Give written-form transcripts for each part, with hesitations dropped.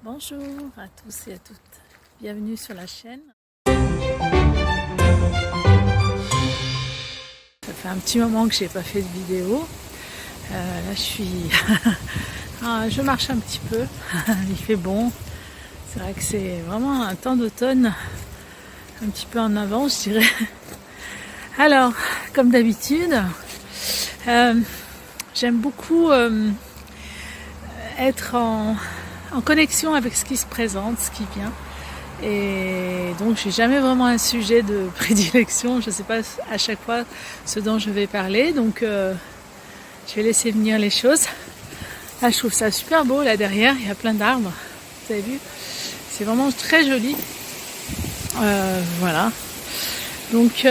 Bonjour à tous et à toutes, bienvenue sur la chaîne. Ça fait un petit moment que j'ai pas fait de vidéo. Là je marche un petit peu, il fait bon. C'est vrai que c'est vraiment un temps d'automne, un petit peu en avance je dirais. Alors, comme d'habitude, j'aime beaucoup être en connexion avec ce qui se présente, ce qui vient. Et donc j'ai jamais vraiment un sujet de prédilection, je ne sais pas à chaque fois ce dont je vais parler, donc je vais laisser venir les choses. Là je trouve ça super beau, là derrière il y a plein d'arbres, vous avez vu, c'est vraiment très joli. Voilà, donc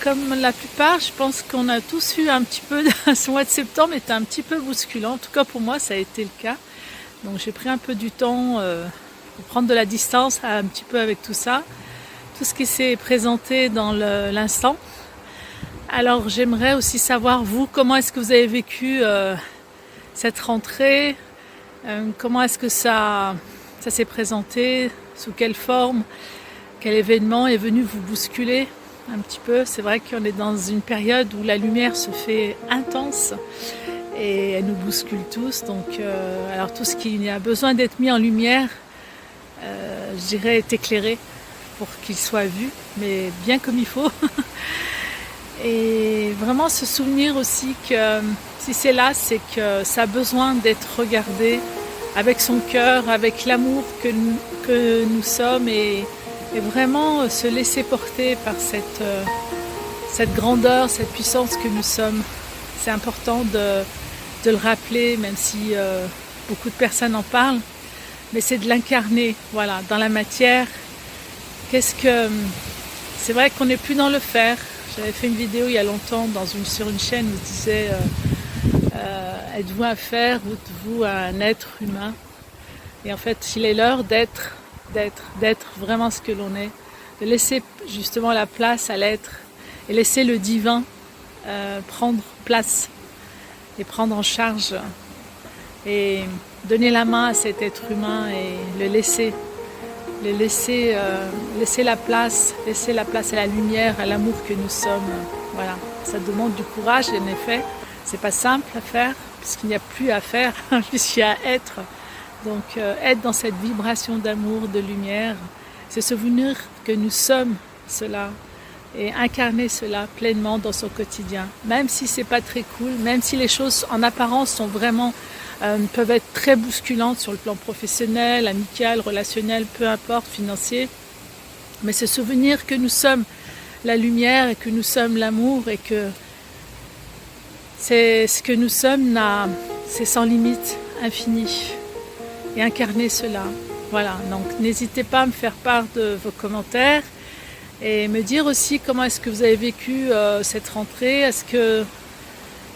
comme la plupart, je pense qu'on a tous eu un petit peu, ce mois de septembre était un petit peu bousculant, en tout cas pour moi ça a été le cas. Donc j'ai pris un peu du temps pour prendre de la distance un petit peu avec tout ça, tout ce qui s'est présenté dans l'instant. Alors j'aimerais aussi savoir, vous, comment est-ce que vous avez vécu cette rentrée, comment est-ce que ça s'est présenté, sous quelle forme, quel événement est venu vous bousculer un petit peu. C'est vrai qu'on est dans une période où la lumière se fait intense et elle nous bouscule tous. Donc, alors tout ce qui a besoin d'être mis en lumière, je dirais, est éclairé pour qu'il soit vu, mais bien comme il faut. Et vraiment se souvenir aussi que si c'est là, c'est que ça a besoin d'être regardé avec son cœur, avec l'amour que nous sommes, et vraiment se laisser porter par cette grandeur, cette puissance que nous sommes. C'est important de le rappeler, même si beaucoup de personnes en parlent, mais c'est de l'incarner, voilà, dans la matière. C'est vrai qu'on n'est plus dans le faire. J'avais fait une vidéo il y a longtemps sur une chaîne où je disais êtes-vous un faire ou êtes-vous un être humain? Et en fait, il est l'heure d'être vraiment ce que l'on est, de laisser justement la place à l'être et laisser le divin prendre place et prendre en charge et donner la main à cet être humain et laisser la place à la lumière, à l'amour que nous sommes. Voilà, ça demande du courage, en effet, c'est pas simple à faire puisqu'il n'y a plus à faire, puisqu'il y a à être. Donc être dans cette vibration d'amour, de lumière, c'est se souvenir que nous sommes cela et incarner cela pleinement dans son quotidien. Même si c'est pas très cool, même si les choses en apparence sont vraiment peuvent être très bousculantes sur le plan professionnel, amical, relationnel, peu importe, financier, mais se souvenir que nous sommes la lumière et que nous sommes l'amour et que c'est ce que nous sommes, c'est sans limite, infini. Et incarner cela. Voilà, donc n'hésitez pas à me faire part de vos commentaires et me dire aussi comment est-ce que vous avez vécu cette rentrée, est-ce qu'elle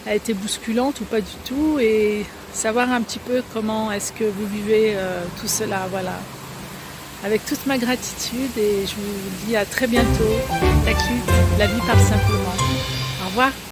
a été bousculante ou pas du tout, et savoir un petit peu comment est-ce que vous vivez tout cela, voilà. Avec toute ma gratitude, et je vous dis à très bientôt. La vie part simplement. Au revoir.